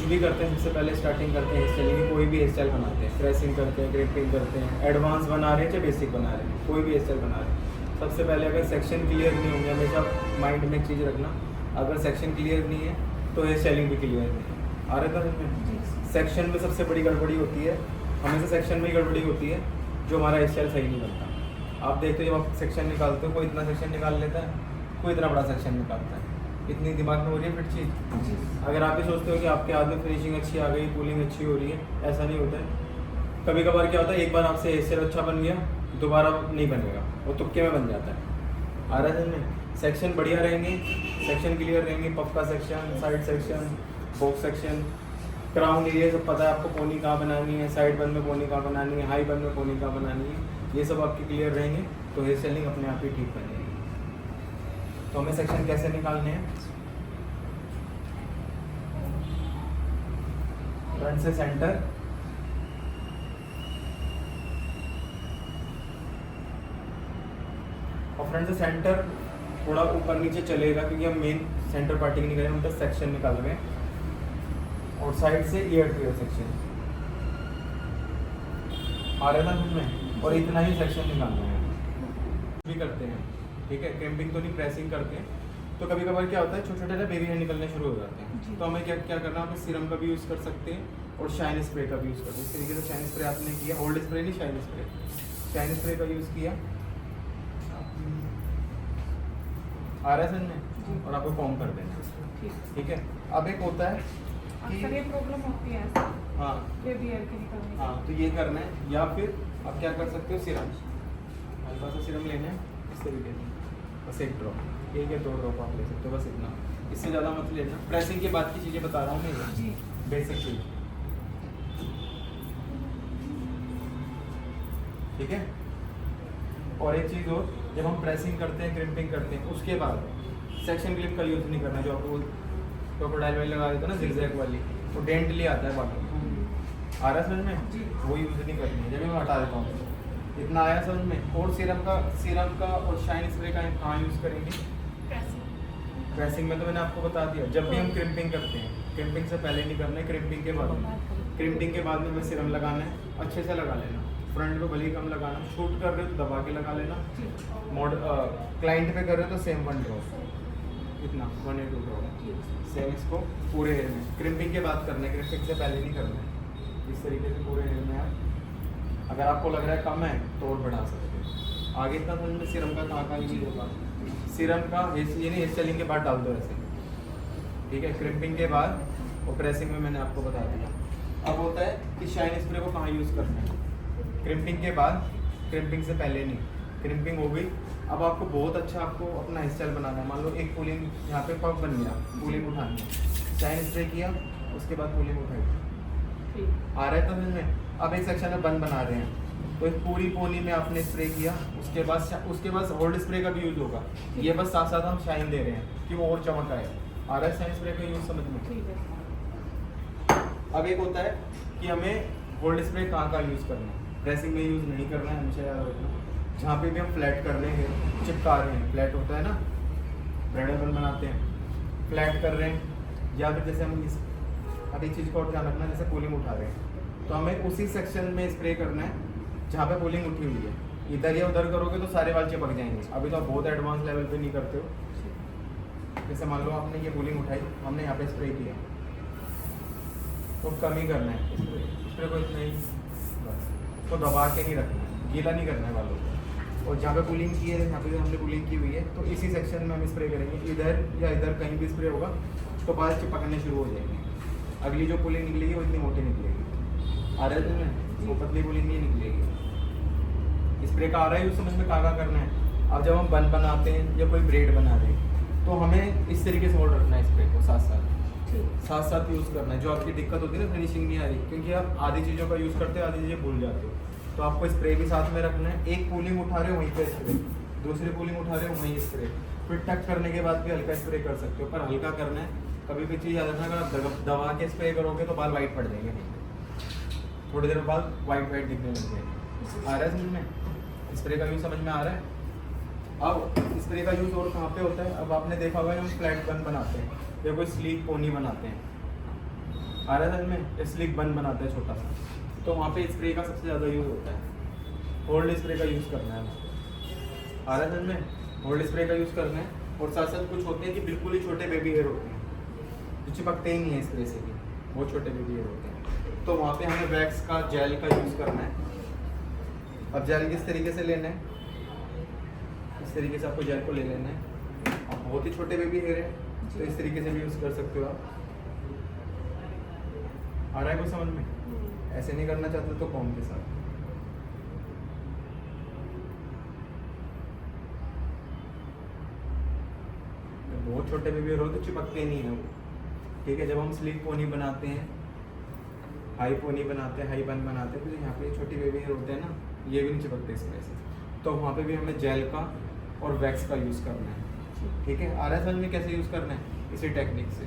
भी करते हैं, सबसे पहले स्टार्टिंग करते हैं हेयर स्टाइलिंग की। कोई भी हेयर स्टाइल बनाते हैं, प्रेसिंग करते हैं, क्रिम्पिंग करते हैं, एडवांस बना रहे हैं चाहे बेसिक बना रहे हैं, कोई भी हेयर स्टाइल बना रहे हैं। सबसे पहले अगर सेक्शन क्लियर नहीं होंगे, हमेशा माइंड में एक चीज़ रखना, अगर सेक्शन क्लियर नहीं है तो हेयर स्टाइलिंग भी क्लियर नहीं है। आ रहा था में सेक्शन में सबसे बड़ी गड़बड़ी होती है, हमेशा सेक्शन में ही गड़बड़ी होती है जो हमारा हेयर स्टाइल सही नहीं बनता। आप देखते हो जब आप सेक्शन निकालते हो, कोई इतना सेक्शन निकाल लेता है, कोई इतना बड़ा सेक्शन निकालता है। इतनी दिमाग में हो रही है फिट चीज़। अगर आप भी सोचते हो कि आपके हाथ में फिनिशिंग अच्छी आ गई, पुलिंग अच्छी हो रही है, ऐसा नहीं होता है। कभी कभार क्या होता है, एक बार आपसे हेयर स्टाइल अच्छा बन गया, दोबारा नहीं बनेगा, वो तुक्के में बन जाता है। आ रहा है में सेक्शन बढ़िया रहेंगे, सेक्शन क्लियर रहेंगे, पफ का section, side section, box section, crown area सब पता है आपको, पोनी कहाँ बनानी है, साइड बन में पोनी कहाँ बनानी है, हाई बन में पोनी कहाँ बनानी है, ये सब आपके क्लियर रहेंगे तो हेयर स्टाइलिंग अपने आप ही ठीक बनेगी। तो हमें सेक्शन कैसे निकालने हैं, फ्रंट से सेंटर, और फ्रंट से सेंटर थोड़ा ऊपर नीचे चलेगा क्योंकि हम मेन सेंटर पार्टी नहीं करेंगे, हम तो सेक्शन निकाल रहे हैं। और साइड से ईयर टू ईयर सेक्शन आ रहा था में, और इतना ही सेक्शन निकालना है। भी करते हैं, ठीक है, कैंपिंग तो नहीं, प्रेसिंग करते हैं। तो कभी कभार क्या होता है, छोटे छोटे बेबी हेयर निकलने शुरू हो जाते हैं, तो हमें क्या क्या करना है, हमें सीरम का भी यूज़ कर सकते हैं और शाइन स्प्रे का भी यूज़ करते हैं। इस तरीके से शाइन स्प्रे आपने किया, ओल्ड स्प्रे नहीं, शाइन स्प्रे, शाइन स्प्रे का यूज़ किया, आ रहा है समझ में, और आपको कॉम कर देना, ठीक है। अब एक होता है अक्सर ये प्रॉब्लम होती है, हाँ बेबी हेयर के निकलने की। हाँ, तो ये करना है, या फिर आप क्या कर सकते हो, सीरम, हल्का सा सीरम लेना है इस तरीके से, बस एक ड्रॉप, एक या 2 ड्रॉप आप ले सकते हो, बस इतना, इससे ज़्यादा मत लेना। प्रेसिंग के बाद की चीज़ें बता रहा हूँ मैं, जी बेसिक चीज़, ठीक है। और एक चीज़ और, जब हम प्रेसिंग करते हैं, क्रिम्पिंग करते हैं, उसके बाद सेक्शन क्लिप का यूज़ नहीं करना, जो आपको क्रोकोडाइल वाली लगा देता है ना, जिगजैग वाली, वो डेंटली आता है बालों में, आ रहा है समझ में, वो यूज़ नहीं करनी है। जब मैं हटा देता हूँ, इतना आया समझ में। और सीरम का और शाइन स्प्रे का कहाँ यूज़ करेंगे, प्रेसिंग में तो मैंने आपको बता दिया। जब भी हम क्रिम्पिंग करते हैं, क्रिम्पिंग से पहले नहीं करना है, क्रिम्पिंग के बाद में, क्रिम्पिंग के बाद में हमें सीरम लगाना है, अच्छे से लगा लेना, फ्रंट पे भले ही कम लगाना, शूट कर रहे हो तो दबा के लगा लेना, क्लाइंट पे कर रहे हो तो सेम 1 ड्रॉप, इतना 1 या 2 ड्रॉप, सेम इसको पूरे हेयर में। क्रिम्पिंग के बाद करना है, क्रिम्पिंग से पहले नहीं करना है। इस तरीके से पूरे हेयर में आप, अगर आपको लग रहा है कम है तो और बढ़ा सकते हैं। आगे इतना समझ में, सीरम का कहाँ कहाँ यूज होगा, सीरम का ये नहीं, हेयर स्टाइलिंग के बाद डाल दो ऐसे, ठीक है, क्रिम्पिंग के बाद, और प्रेसिंग में मैंने आपको बता दिया। अब होता है कि शाइन स्प्रे को कहाँ यूज़ करना है, क्रिम्पिंग के बाद, क्रिम्पिंग से पहले नहीं। क्रिम्पिंग हो गई, अब आपको बहुत अच्छा आपको अपना हेयर स्टाइल बनाना है। मान लो एक पुलिंग यहाँ पे पफ बन गया, पुलिंग उठानी है, शाइन स्प्रे किया, उसके बाद पुलिंग उठाई, आ रहा है तो समझ में। अब एक सेक्शन में बन बना रहे हैं, तो एक पूरी पोनी में आपने स्प्रे किया, उसके बाद होल्ड स्प्रे का भी यूज़ होगा। ये बस साथ साथ हम शाइन दे रहे हैं कि वो और चमक आए। आ रहा है शाइन स्प्रे का यूज़ समझ में। अब एक होता है कि हमें होल्ड स्प्रे कहाँ का यूज़ करना है, प्रेसिंग में यूज़ नहीं करना है, हमेशा याद रखना। जहाँ पे भी हम फ्लैट कर रहे हैं, चिपका रहे हैं, फ्लैट होता है ना, ब्राइडल बन बनाते हैं, फ्लैट कर रहे हैं, या फिर जैसे हम अब एक चीज़ का और ध्यान रखना, जैसे पुलिंग उठा रहे हैं तो हमें उसी सेक्शन में स्प्रे करना है जहाँ पे पुलिंग उठी हुई है। इधर या उधर करोगे तो सारे बाल चिपक जाएंगे। अभी तो आप बहुत एडवांस लेवल पे नहीं करते हो। जैसे मान लो आपने ये पुलिंग उठाई, हमने यहाँ पे स्प्रे किया, तो कम ही करना है स्प्रे को, इतना ही, तो दबा के नहीं रखना है, गीला नहीं करना है बालों को। और जहाँ पे पुलिंग की है, यहाँ पे हमने पुलिंग की हुई है, तो इसी सेक्शन में हम स्प्रे करेंगे। इधर या इधर कहीं भी स्प्रे होगा तो बाल चिपकने शुरू हो जाएंगे। अगली जो पुलिंग निकलेगी वो इतनी मोटी निकलेगी, आ रहा है तुम्हें, वो पतली पुलिंग नहीं निकलेगी। स्प्रे का आ रहा है, उस समझ में कहाँ करना है। अब जब हम बन बनाते हैं या कोई ब्रेड बना रहे हैं तो हमें इस तरीके से होल्ड रखना है स्प्रे को, साथ साथ यूज़ करना है। जो आपकी दिक्कत होती है ना, फिनिशिंग नहीं आ रही, क्योंकि आप आधी चीज़ों का यूज़ करते हो, आधी चीज़ें भूल जाते हो, तो आपको स्प्रे भी साथ में रखना है। एक पुलिंग उठा रहे हो वहीं पे स्प्रे, दूसरी पुलिंग उठा रहे हो वहीं स्प्रे, फिर टक करने के बाद भी हल्का स्प्रे कर सकते हो, पर हल्का करना है। कभी भी चीज़ याद रखना, अगर आप दबा के स्प्रे करोगे तो बाल वाइट पड़ जाएंगे, थोड़ी देर बाद वाइट दिखने लग जाएंगे। आ रहा है समझ में, स्प्रे का यूज़ समझ में आ रहा है। अब स्प्रे का यूज़ और कहाँ पे होता है, अब आपने देखा होगा हम फ्लैट बन बनाते हैं या कोई स्लीक पोनी बनाते हैं, आ रहा है समझ में, स्लिक बन बनाते हैं छोटा सा, तो वहाँ पे स्प्रे का सबसे ज़्यादा यूज़ होता है। होल्ड स्प्रे का यूज़ करना है वहाँ पे। आ रहा है समझ में, होल्ड स्प्रे का यूज़ करना है। और साथ साथ कुछ होते हैं कि बिल्कुल ही छोटे बेबी हेयर होते हैं जो चिपकते ही नहीं है स्प्रे से भी, बहुत छोटे बेबी हेयर होते हैं, तो वहाँ पे हमें वैक्स का जेल का यूज़ करना है। अब जेल किस तरीके से लेना है, इस तरीके से आपको जेल को ले लेना है। अब बहुत ही छोटे बेबी हेयर है तो इस तरीके से भी यूज़ कर सकते हो आप। आ रहा है कुछ समझ में? ऐसे नहीं करना चाहते तो कॉम के साथ। बहुत छोटे बेबी हेयर हो तो चिपकते नहीं है वो, ठीक है। जब हम स्लिक पोनी बनाते हैं, हाई पोनी बनाते हैं, हाई बन बनाते हैं, तो यहाँ पे छोटी बेबी हेयर होते हैं ना, ये भी नहीं चिपकते इस वजह से, तो वहाँ पे भी हमें जेल का और वैक्स का यूज़ करना है, ठीक है। आ रहा है समझ में कैसे यूज़ करना है? इसी टेक्निक से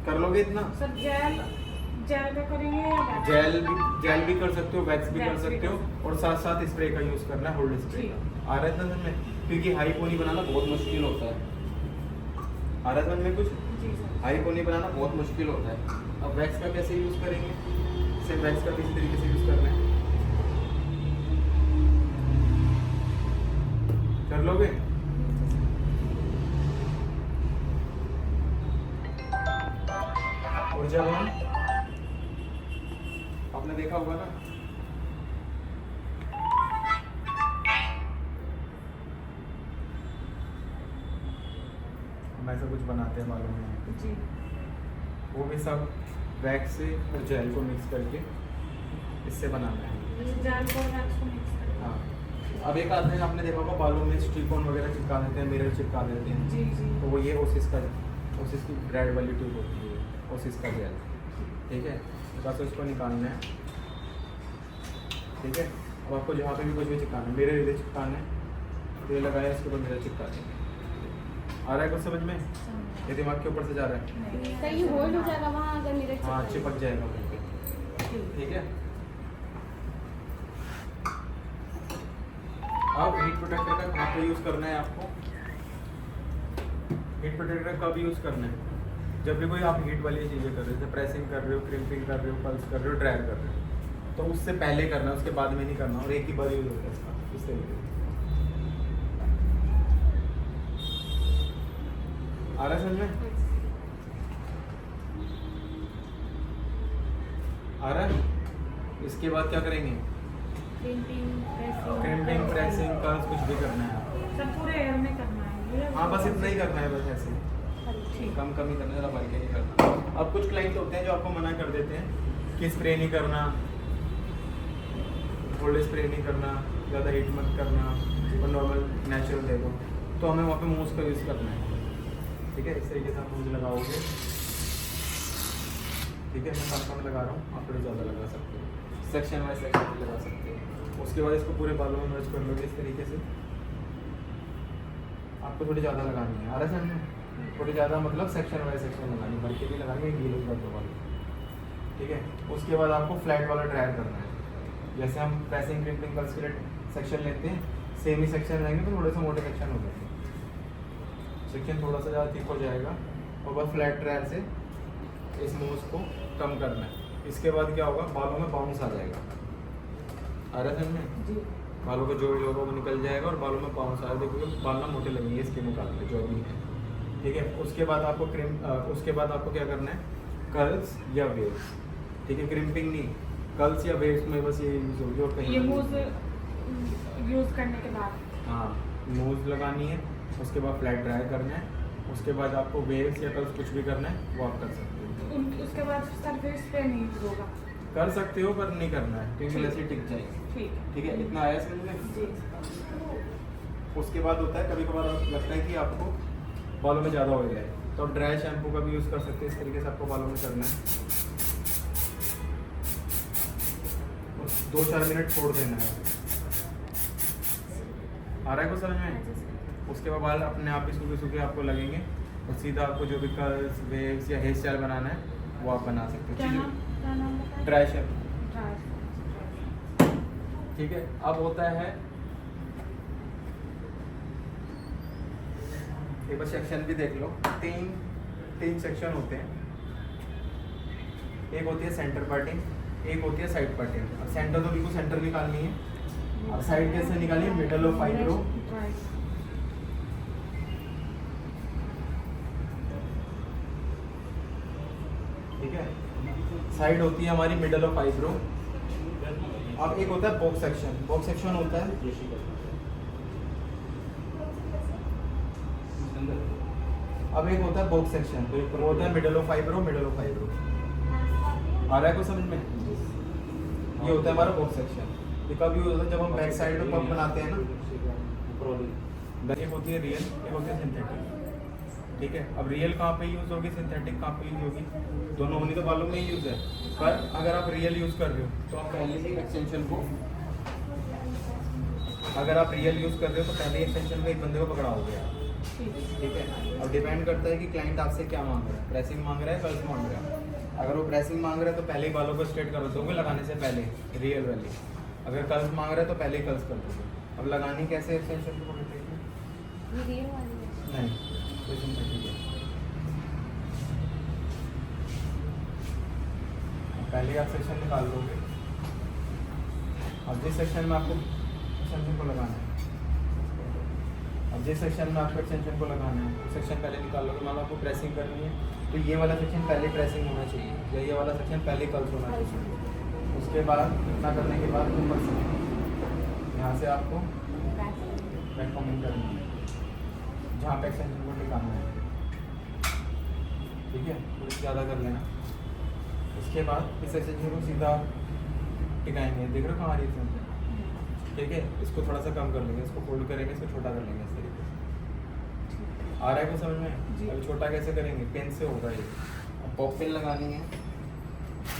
कर लोगे इतना। सर जेल का करेंगे या wax? जेल भी कर सकते हो, वैक्स भी कर Wax भी सकते कर हो, सकते हो। और साथ साथ स्प्रे का यूज़ करना है, होल्ड स्प्रे ठीक। का। आ रहा है समझ में, क्योंकि हाई पोनी बनाना बहुत मुश्किल होता है। आ रहा है समझ में कुछ? जी सर। हाई पोनी बनाना बहुत मुश्किल होता है। अब वैक्स का कैसे यूज़ करेंगे? सेम वैक्स का भी इस तरीके से यूज़ करना है। कर लोगे? और जब हम, आपने देखा होगा ना, हम ऐसा कुछ बनाते हैं बालों में, जी वो भी सब वैक्स से और जेल को मिक्स करके इससे बनाना है। जेल को wax को mix करें। हाँ, अब एक आते हैं, आपने देखा होगा बालों में स्टिक ऑन वगैरह चिपका देते हैं, मिरर चिपका देते हैं, जी जी। तो वो ये ओसिस की ब्रेड वाली ट्यूब होती है, ओसिस का जेल, ठीक है। बस उसको निकालना है, ठीक है। अब आपको जहाँ पे भी कुछ भी चिपकाना है, मिरर इधर चिपकाना है, तो ये लगाया, इसके ऊपर मिरर चिपका देंगे। आ रहा है कुछ समझ में? ये दिमाग के ऊपर से जा रहा है? कहीं होल्ड हो जाएगा वहाँ अगर मिरर हाँ, चिपक जाएगा वहीं पे, ठीक है। अब हीट प्रोटेक्टर का कहाँ पे यूज़ करना है आपको? हीट प्रोटेक्टर कब यूज़ करना है? जब भी कोई आप हीट वाली चीज़ें कर रहे हो, जैसे प्रेसिंग कर रहे हो, क्रिम्पिंग कर रहे हो, पल्स कर रहे हो, ड्रायर कर रहे हो, तो उससे पहले करना है, उसके बाद में नहीं करना, और एक ही बार यूज़ होता है इसका, इस तरीके से। आ रहा है समझ में? आ रहा है? इसके बाद क्या करेंगे? क्रिम्पिंग, प्रेसिंग, कर्ल्स, कुछ भी करना है आपको। सर पूरे एयर में करना है ये? हाँ, बस इतना ही करना है, बस ऐसे ठीक। कम कम ही करना है, ज़्यादा बारीक नहीं करना। अब कुछ क्लाइंट होते हैं जो आपको मना कर देते हैं कि स्प्रे नहीं करना, होल्ड स्प्रे नहीं करना, ज़्यादा हीट मत करना, और नॉर्मल नेचुरल दे दो, तो हमें वहाँ पे मूव का यूज़ करना है, ठीक है। इस तरीके से आप मूव लगाओगे, ठीक है। मैं कम लगा रहा हूँ, आप थोड़ी ज़्यादा लगा सकते हो, सेक्शन वाइज सेक्शन भी लगा सकते हो। उसके बाद इसको पूरे बालों में मर्ज कर लोगे इस तरीके से। आपको थोड़ी ज़्यादा लगानी है, आ रहा है समझ में? थोड़ी ज़्यादा मतलब सेक्शन वाइज सेक्शन लगानी, भर के भी लगानी है, गीले कर दो वाले, ठीक है। उसके बाद आपको फ्लैट वाला ड्रायर करना है। जैसे हम प्रेसिंग, क्रिम्पिंग, कर्ल्स के लिए सेक्शन लेते हैं, सेम ही सेक्शन रहेंगे, तो थोड़े से मोटे सेक्शन हो जाएंगे, सेक्शन थोड़ा सा ज़्यादा थिक हो जाएगा, और बस फ्लैट ड्रायर से इस मूव्स को कम करना है। इसके बाद क्या होगा, बालों में बाउंस आ जाएगा। आ रहा है समझ में? जी। बालों का जो भी होगा वो निकल जाएगा, और बालों में बाउंस आएगा, देखोगे बाल ना मोटे लगेंगे इसके मुकाबले जो भी है, ठीक है। उसके बाद आपको उसके बाद आपको क्या करना है, कर्ल्स या वेव्स, ठीक है। क्रिम्पिंग नहीं, कर्ल्स या वेव्स में बस ये यूज़ होगी, और कहीं ये मूव यूज करने के बाद हाँ, मूव्स लगानी है, उसके बाद फ्लैट ड्राई करना है, उसके बाद आपको वेव्स या कर्ल्स कुछ भी करना है वो आप कर सकते हो। उसके बाद सरफेस पे नहीं होगा? कर सकते हो पर नहीं करना है, क्योंकि ठीक। वैसे ही टिक जाएगी, ठीक है। ठीक है। इतना आया समझ में? जी। उसके बाद होता है कभी कभार लगता है कि आपको बालों में ज़्यादा ऑयल है, तो आप ड्राई शैम्पू का भी यूज़ कर सकते हैं। इस तरीके से आपको बालों में करना है, 2-4 मिनट छोड़ देना है। आ रहा है कुछ समझ में? उसके बाद बाल अपने आप ही सूखे सूखे आपको लगेंगे, और सीधा आपको जो भी कर्ल्स, वेव्स या हेयर स्टाइल बनाना है वो आप बना सकते क्या हो। नाम बताया? Dry shampoo, dry. ठीक है। अब होता है एक बार सेक्शन भी देख लो, तीन सेक्शन होते हैं, एक होती है सेंटर पार्टिंग, एक होती है साइड पार्टिंग। अब सेंटर तो बिल्कुल सेंटर निकालनी है, अब साइड कैसे निकालिए, मिडल ऑफ फाइब्रो। ठीक है, साइड होती है हमारी मिडल ऑफ फाइब्रो। अब एक होता है बॉक्स सेक्शन। बॉक्स सेक्शन होता है, अब एक होता है बॉक्स सेक्शन, तो वो होता है middle of fibro, middle of fibro. आ रहा है कुछ समझ में? ये होता है हमारा बॉक्स सेक्शन। ये कब यूज होता है, जब हम बैक साइड में पंप बनाते हैं ना। एक होती है रियल, एक होती है सिंथेटिक। ठीक है, अब रियल कहाँ पे यूज होगी, सिंथेटिक कहाँ पे यूज होगी? दोनों होनी तो बालों में ही यूज है, पर अगर आप रियल यूज कर रहे हो तो आप पहले ही एक्सटेंशन को, अगर आप रियल यूज कर रहे हो तो पहले एक्सटेंशन में एक बंदे को पकड़ाओगे आप। ठीक है, अब डिपेंड करता है कि क्लाइंट आपसे क्या मांग रहा है, प्रेसिंग मांग रहा है, कर्ल्स मांग रहा है। अगर वो प्रेसिंग मांग रहा है तो पहले ही बालों को स्ट्रेट कर दोगे लगाने से पहले, रियल वाली। अगर कर्ल्स मांग रहा है तो पहले ही कर्ल्स कर दोगे। अब लगानी कैसे एक्सटेंशन को पकड़ते हैं? ये रियल वाली है। नहीं, कोई सिंथेटिक है। पहले आप सेक्शन निकाल लोगे, अब जिस सेक्शन में आपको एक्सटेंशन को लगाना है, अब जिस सेक्शन में आपको एक्सटेंशन को लगाना है वो सेक्शन पहले निकाल लोगे। मान लो आपको प्रेसिंग करनी है तो ये वाला सेक्शन पहले प्रेसिंग होना चाहिए, या ये वाला सेक्शन पहले कर्ल्स होना चाहिए। उसके बाद इतना करने के बाद ऊपर से यहाँ से आपको बैक कॉमिंग करनी है, जहाँ पे एक्सटेंशन को टिकाना है। ठीक है, थोड़ी ज़्यादा कर लेना। उसके बाद इस एक्सटेंशन को सीधा टिकाएंगे, देख रहे हो कहाँ आ रही है एक्सटेंशन? ठीक है, इसको थोड़ा सा कम कर लेंगे, इसको फोल्ड करेंगे, इसको छोटा कर लेंगे इस तरीके से। आ रहा है कुछ समझ में? अभी छोटा कैसे करेंगे, पेन से होगा ये। अब पॉप पेन लगानी है।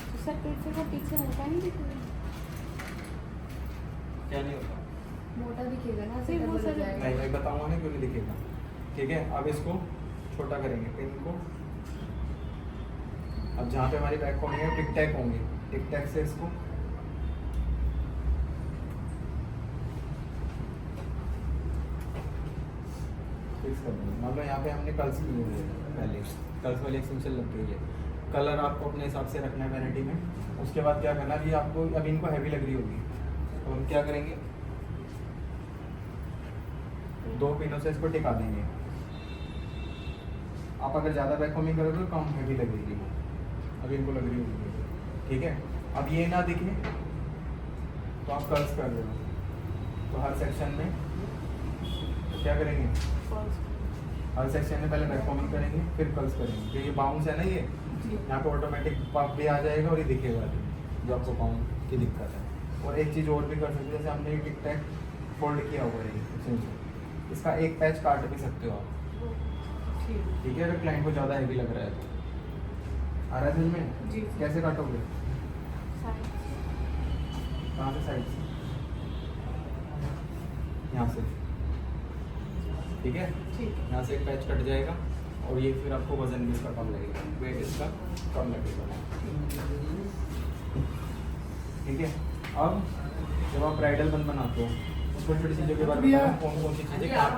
तो सर पीछे का पीछे मोटा नहीं दिखेगा? क्या नहीं होता? मोटा दिखेगा ना, फिर वो सर नहीं, मैं बताऊंगा ना क्यों नहीं दिखेगा। ठीक है, अब इसको छोटा करेंगे पेन को। अब जहाँ पे हमारी बैक होनी है टिक टैक होंगे, टिक टैक से इसको फिक्स कर देंगे। मान लो यहाँ पे हमने कर्ल्स किए हुए हैं, पहले कर्ल्स वाली एक्सटेंशन लग गई है। कलर आपको अपने हिसाब से रखना है वैनिटी में। उसके बाद क्या करना है, ये आपको अब इनको हैवी लग रही होगी तो हम क्या करेंगे, दो पिनों से इसको टिका देंगे। आप अगर ज़्यादा बैक कॉमिंग करोगे तो कम हैवी लगेगी वो, अब इनको लग रही होगी। ठीक है, अब ये ना दिखे तो आप कर्ल्स कर रहे हो तो हर सेक्शन में क्या करेंगे, हर सेक्शन में पहले बैक कॉमिंग करेंगे फिर कर्ल्स करेंगे। तो ये बाउंस है ना, ये यहाँ पे ऑटोमेटिक पफ भी आ जाएगा और ये दिखेगा जो आपको बाउंस की दिक्कत है। और एक चीज़ और भी कर सकते हैं, जैसे हमने टिक टैक फोल्ड किया हुआ है, इसका एक पैच काट भी सकते हो आप। ठीक है, अगर क्लाइंट को ज़्यादा हैवी लग रहा है तो। आ रहा है समझ में? जी। कैसे काटोगे, साइड कहाँ से? साइड से, यहाँ से। ठीक है, यहाँ से एक पैच कट जाएगा और ये फिर आपको वजन भी इसका कम लगेगा, वेट इसका कम लगेगा। ठीक है, अब जब आप ब्राइडल बन बनाते हो, छोटी छोटी चीज़ों के बारे में बताओ, कौन कौन सी चीज़ें कहाँ